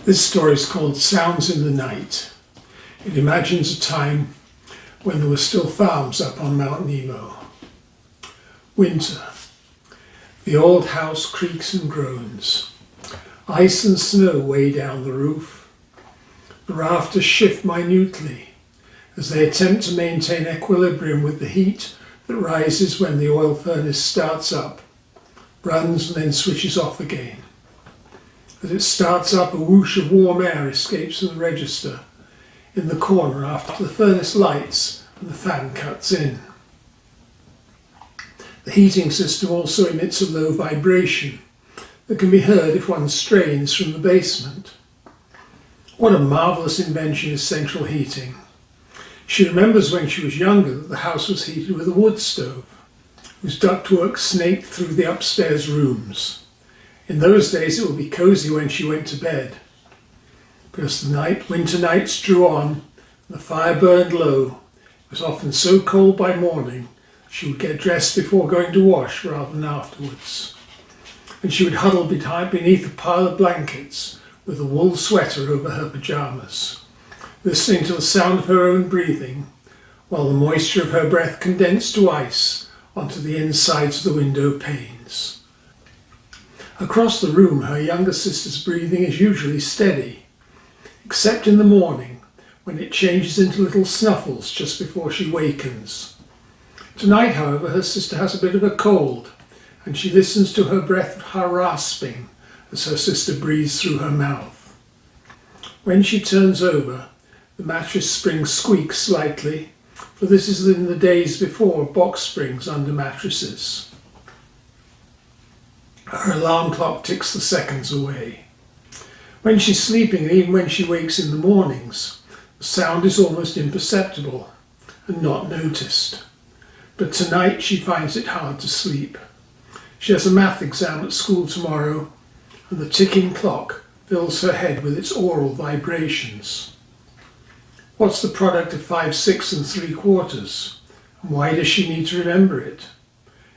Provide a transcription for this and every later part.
This story is called Sounds in the Night. It imagines a time when there were still farms up on Mount Nemo. Winter. The old house creaks and groans. Ice and snow weigh down the roof. The rafters shift minutely as they attempt to maintain equilibrium with the heat that rises when the oil furnace starts up, runs and then switches off again. As it starts up, a whoosh of warm air escapes from the register in the corner after the furnace lights and the fan cuts in. The heating system also emits a low vibration that can be heard if one strains from the basement. What a marvellous invention is central heating. She remembers when she was younger that the house was heated with a wood stove, whose ductwork snaked through the upstairs rooms. In those days it would be cosy when she went to bed. But as the winter nights drew on and the fire burned low, it was often so cold by morning she would get dressed before going to wash rather than afterwards. And she would huddle beneath a pile of blankets with a wool sweater over her pyjamas, listening to the sound of her own breathing, while the moisture of her breath condensed to ice onto the insides of the window panes. Across the room, her younger sister's breathing is usually steady, except in the morning when it changes into little snuffles just before she wakens. Tonight, however, her sister has a bit of a cold, and she listens to her breath rasping as her sister breathes through her mouth. When she turns over, the mattress spring squeaks slightly, for this is in the days before box springs under mattresses. Her alarm clock ticks the seconds away. When she's sleeping, and even when she wakes in the mornings, the sound is almost imperceptible and not noticed. But tonight she finds it hard to sleep. She has a math exam at school tomorrow, and the ticking clock fills her head with its aural vibrations. What's the product of 5, 6 and 3/4? And why does she need to remember it?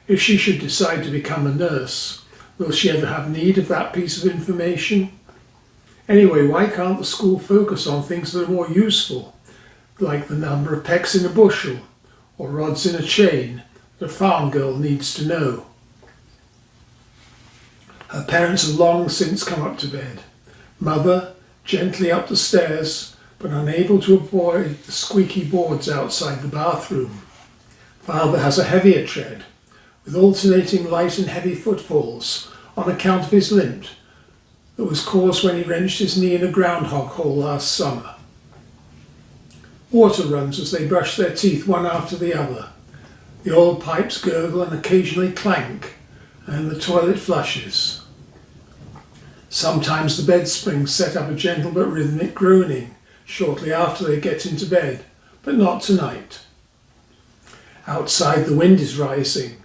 If she should decide to become a nurse, will she ever have need of that piece of information? Anyway, why can't the school focus on things that are more useful, like the number of pecks in a bushel or rods in a chain that a farm girl needs to know? Her parents have long since come up to bed. Mother, gently up the stairs, but unable to avoid the squeaky boards outside the bathroom. Father has a heavier tread, with alternating light and heavy footfalls on account of his limp that was caused when he wrenched his knee in a groundhog hole last summer. Water runs as they brush their teeth one after the other. The old pipes gurgle and occasionally clank, and the toilet flushes. Sometimes the bed springs set up a gentle but rhythmic groaning shortly after they get into bed, but not tonight. Outside, the wind is rising.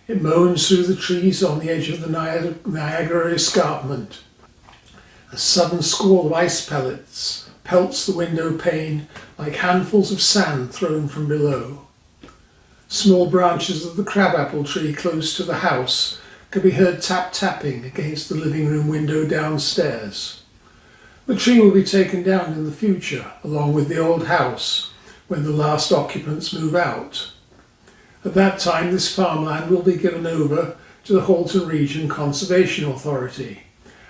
It moans through the trees on the edge of the Niagara escarpment. A sudden squall of ice pellets pelts the window pane like handfuls of sand thrown from below. Small branches of the crabapple tree close to the house can be heard tap-tapping against the living room window downstairs. The tree will be taken down in the future, along with the old house, when the last occupants move out. At that time, this farmland will be given over to the Halton Region Conservation Authority,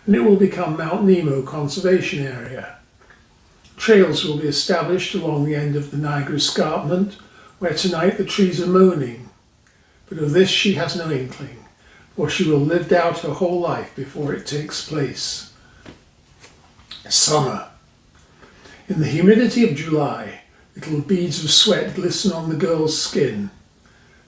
and it will become Mount Nemo Conservation Area. Trails will be established along the end of the Niagara escarpment, where tonight the trees are moaning. But of this she has no inkling, for she will have lived out her whole life before it takes place. Summer. In the humidity of July, little beads of sweat glisten on the girl's skin.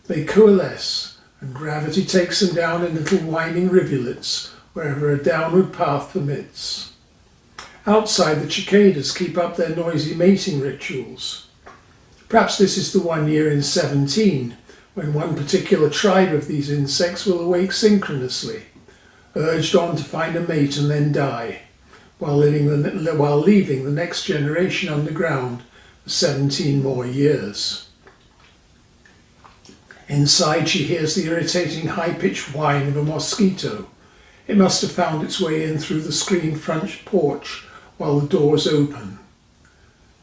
They coalesce, and gravity takes them down in little winding rivulets wherever a downward path permits. Outside, the cicadas keep up their noisy mating rituals. Perhaps this is the 1 year in 17 when one particular tribe of these insects will awake synchronously, urged on to find a mate and then die, while leaving the next generation underground for 17 more years. Inside, she hears the irritating high-pitched whine of a mosquito. It must have found its way in through the screened front porch while the doors open.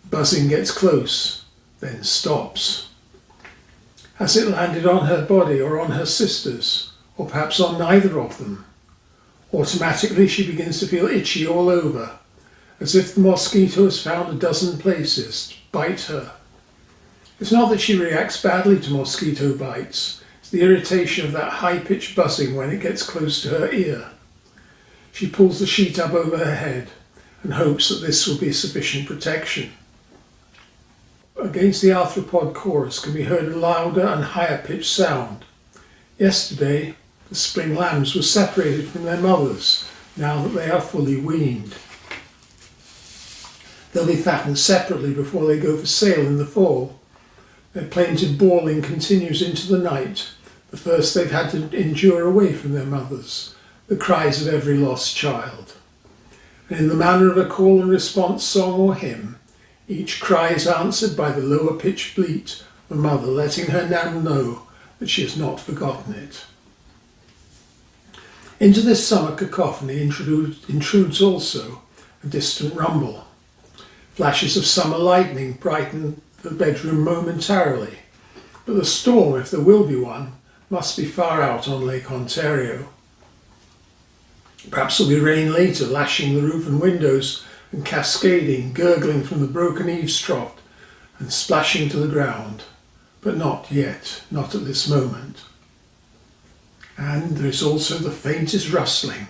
Buzzing gets close, then stops. Has it landed on her body or on her sister's, or perhaps on neither of them? Automatically she begins to feel itchy all over, as if the mosquito has found a dozen places to bite her. It's not that she reacts badly to mosquito bites, it's the irritation of that high-pitched buzzing when it gets close to her ear. She pulls the sheet up over her head and hopes that this will be sufficient protection. Against the arthropod chorus can be heard a louder and higher-pitched sound. Yesterday, the spring lambs were separated from their mothers, now that they are fully weaned. They'll be fattened separately before they go for sale in the fall. Their plaintive bawling continues into the night, the first they've had to endure away from their mothers, the cries of every lost child. And in the manner of a call and response song or hymn, each cry is answered by the lower pitched bleat of a mother letting her lamb know that she has not forgotten it. Into this summer cacophony intrudes also a distant rumble. Flashes of summer lightning brighten the bedroom momentarily, but the storm, if there will be one, must be far out on Lake Ontario. Perhaps there'll be rain later, lashing the roof and windows and cascading, gurgling from the broken eaves trough and splashing to the ground. But not yet, not at this moment. And there is also the faintest rustling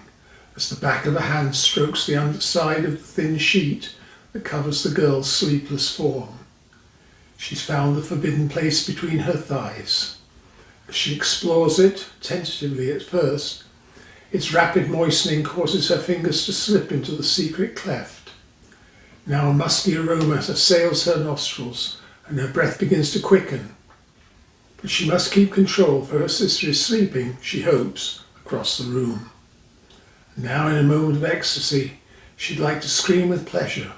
as the back of a hand strokes the underside of the thin sheet that covers the girl's sleepless form. She's found the forbidden place between her thighs. As she explores it, tentatively at first, its rapid moistening causes her fingers to slip into the secret cleft. Now a musky aroma assails her nostrils and her breath begins to quicken. But she must keep control, for her sister is sleeping, she hopes, across the room. Now in a moment of ecstasy, she'd like to scream with pleasure,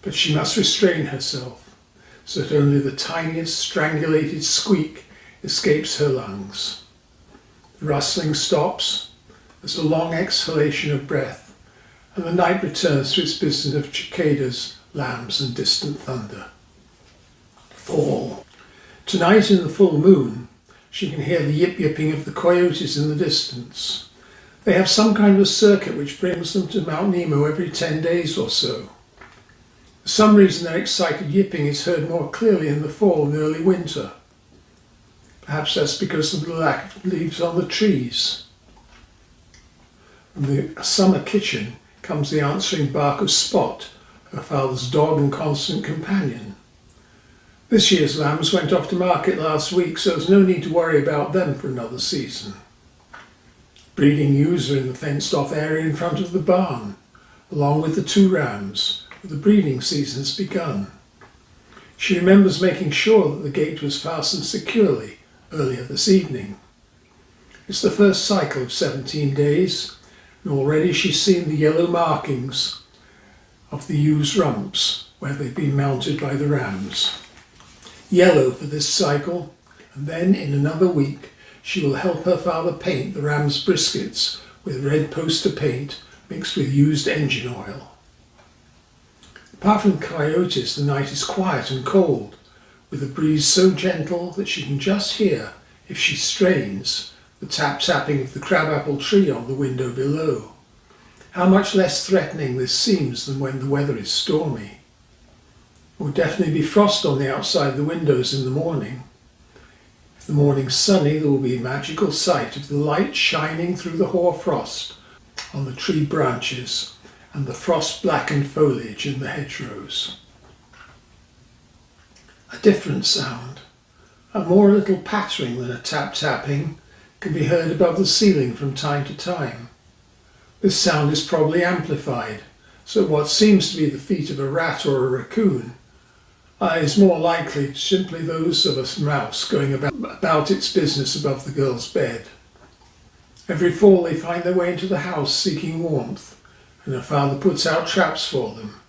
but she must restrain herself, so that only the tiniest strangulated squeak escapes her lungs. The rustling stops, there's a long exhalation of breath, and the night returns to its business of cicadas, lambs and distant thunder. Fall. Tonight in the full moon, she can hear the yip-yipping of the coyotes in the distance. They have some kind of a circuit which brings them to Mount Nemo every 10 days or so. For some reason their excited yipping is heard more clearly in the fall and early winter. Perhaps that's because of the lack of leaves on the trees. From the summer kitchen comes the answering bark of Spot, her father's dog and constant companion. This year's lambs went off to market last week, so there's no need to worry about them for another season. Breeding ewes are in the fenced-off area in front of the barn, along with the 2 rams, where the breeding season's begun. She remembers making sure that the gate was fastened securely earlier this evening. It's the first cycle of 17 days, and already she's seen the yellow markings of the ewes' rumps, where they've been mounted by the rams. Yellow for this cycle, and then in another week she will help her father paint the ram's briskets with red poster paint mixed with used engine oil. Apart from coyotes, the night is quiet and cold, with a breeze so gentle that she can just hear, if she strains, the tap-tapping of the crabapple tree on the window below. How much less threatening this seems than when the weather is stormy. There will definitely be frost on the outside the windows in the morning. If the morning's sunny, there will be a magical sight of the light shining through the hoarfrost on the tree branches and the frost-blackened foliage in the hedgerows. A different sound, a more little pattering than a tap-tapping, can be heard above the ceiling from time to time. This sound is probably amplified, so what seems to be the feet of a rat or a raccoon is more likely simply those of a mouse going about its business above the girl's bed. Every fall they find their way into the house seeking warmth, and her father puts out traps for them.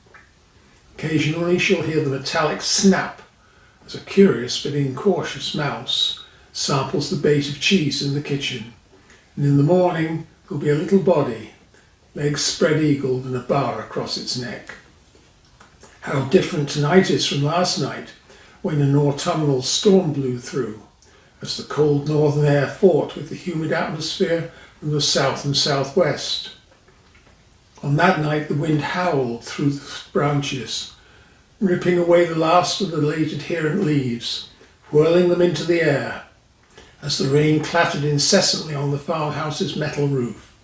Occasionally she'll hear the metallic snap as a curious but incautious mouse samples the bait of cheese in the kitchen, and in the morning there'll be a little body, legs spread-eagled and a bar across its neck. How different tonight is from last night, when an autumnal storm blew through, as the cold northern air fought with the humid atmosphere from the south and southwest. On that night the wind howled through the branches, ripping away the last of the late adherent leaves, whirling them into the air, as the rain clattered incessantly on the farmhouse's metal roof.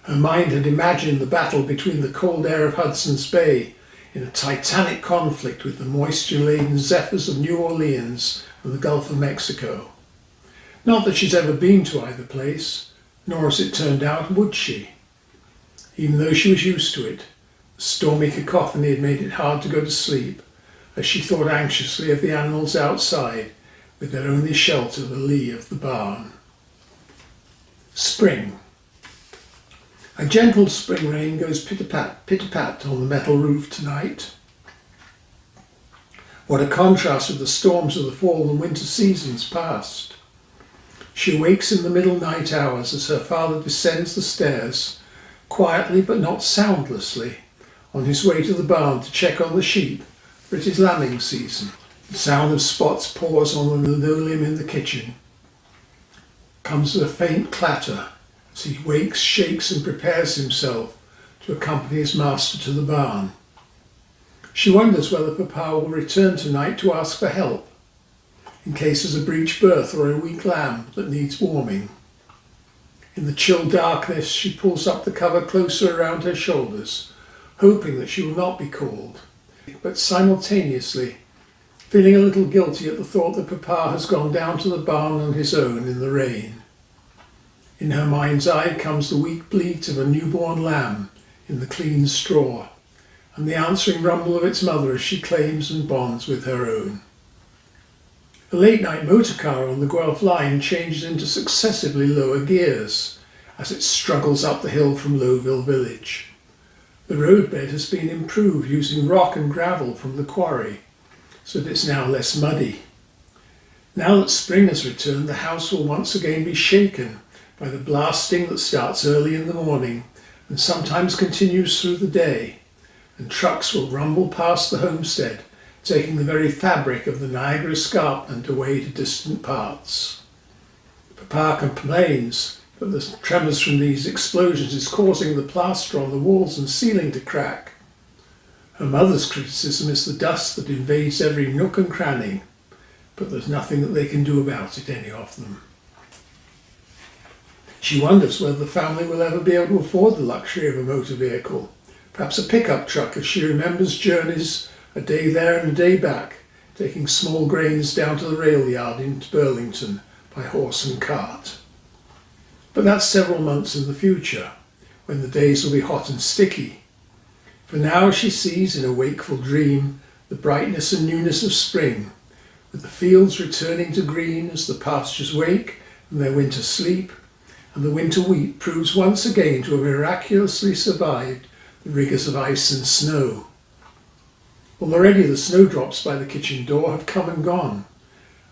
Her mind had imagined the battle between the cold air of Hudson's Bay in a titanic conflict with the moisture-laden zephyrs of New Orleans and the Gulf of Mexico. Not that she's ever been to either place, nor as it turned out would she. Even though she was used to it, the stormy cacophony had made it hard to go to sleep, as she thought anxiously of the animals outside, with their only shelter the lee of the barn. Spring. A gentle spring rain goes pitter-pat, pitter-pat on the metal roof tonight. What a contrast with the storms of the fall and winter seasons past. She awakes in the middle night hours as her father descends the stairs, quietly but not soundlessly, on his way to the barn to check on the sheep, for it is lambing season. The sound of Spot's paws on the linoleum in the kitchen comes with a faint clatter as he wakes, shakes and prepares himself to accompany his master to the barn. She wonders whether Papa will return tonight to ask for help, in case there's a breech birth or a weak lamb that needs warming. In the chill darkness she pulls up the cover closer around her shoulders, hoping that she will not be called, but simultaneously feeling a little guilty at the thought that Papa has gone down to the barn on his own in the rain. In her mind's eye comes the weak bleat of a newborn lamb in the clean straw, and the answering rumble of its mother as she claims and bonds with her own. The late-night motor car on the Guelph line changes into successively lower gears as it struggles up the hill from Lowville village. The roadbed has been improved using rock and gravel from the quarry, so that it's now less muddy. Now that spring has returned, the house will once again be shaken by the blasting that starts early in the morning and sometimes continues through the day, and trucks will rumble past the homestead, taking the very fabric of the Niagara escarpment away to distant parts. Papa complains that the tremors from these explosions is causing the plaster on the walls and ceiling to crack. Her mother's criticism is the dust that invades every nook and cranny, but there's nothing that they can do about it, any of them. She wonders whether the family will ever be able to afford the luxury of a motor vehicle, perhaps a pickup truck, as she remembers journeys a day there and a day back, taking small grains down to the rail yard in Burlington by horse and cart. But that's several months in the future, when the days will be hot and sticky. For now she sees in a wakeful dream the brightness and newness of spring, with the fields returning to green as the pastures wake from their winter sleep, and the winter wheat proves once again to have miraculously survived the rigours of ice and snow. Already the snowdrops by the kitchen door have come and gone,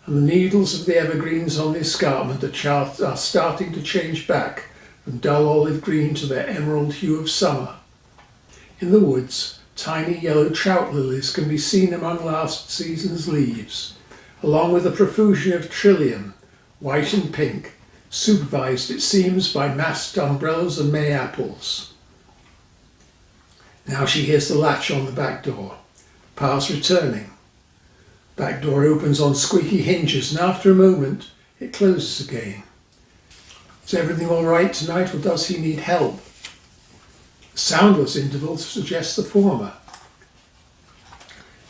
and the needles of the evergreens on the escarpment are starting to change back from dull olive green to their emerald hue of summer. In the woods, tiny yellow trout lilies can be seen among last season's leaves, along with a profusion of trillium, white and pink, supervised, it seems, by massed umbrellas and May apples. Now she hears the latch on the back door. Pa's returning. Back door opens on squeaky hinges, and after a moment it closes again. Is everything all right tonight, or does he need help? Soundless intervals suggest the former.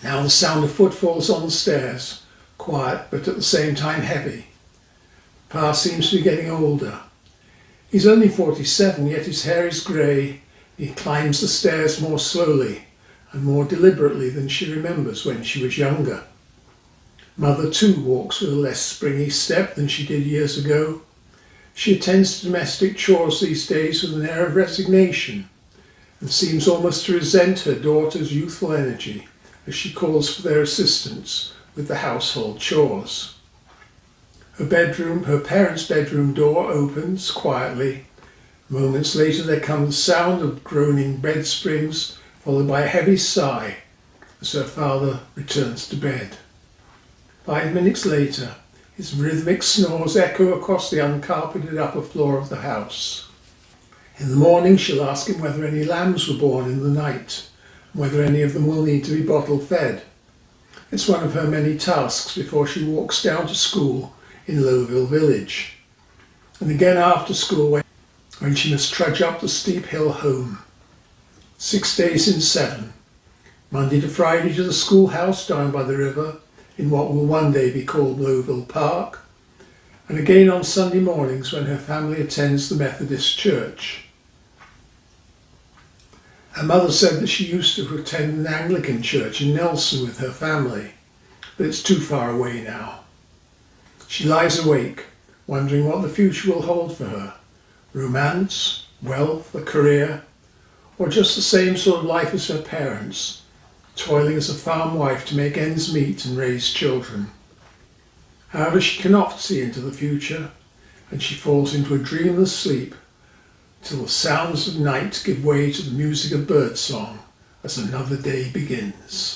Now the sound of footfalls on the stairs, quiet but at the same time heavy. Pa seems to be getting older. He's only 47, yet his hair is grey. He climbs the stairs more slowly and more deliberately than she remembers when she was younger. Mother too walks with a less springy step than she did years ago. She attends to domestic chores these days with an air of resignation, and seems almost to resent her daughter's youthful energy as she calls for their assistance with the household chores. Her parents' bedroom door opens quietly. Moments later there comes the sound of groaning bed springs, followed by a heavy sigh, as her father returns to bed. 5 minutes later, his rhythmic snores echo across the uncarpeted upper floor of the house. In the morning, she'll ask him whether any lambs were born in the night, and whether any of them will need to be bottle fed. It's one of her many tasks before she walks down to school in Lowville Village, and again after school when she must trudge up the steep hill home. 6 days in 7, Monday to Friday to the schoolhouse down by the river in what will one day be called Lowville Park, and again on Sunday mornings when her family attends the Methodist church. Her mother said that she used to attend an Anglican church in Nelson with her family, but it's too far away now. She lies awake, wondering what the future will hold for her. Romance, wealth, a career, or just the same sort of life as her parents, toiling as a farm wife to make ends meet and raise children. However, she cannot see into the future, and she falls into a dreamless sleep till the sounds of night give way to the music of birdsong as another day begins.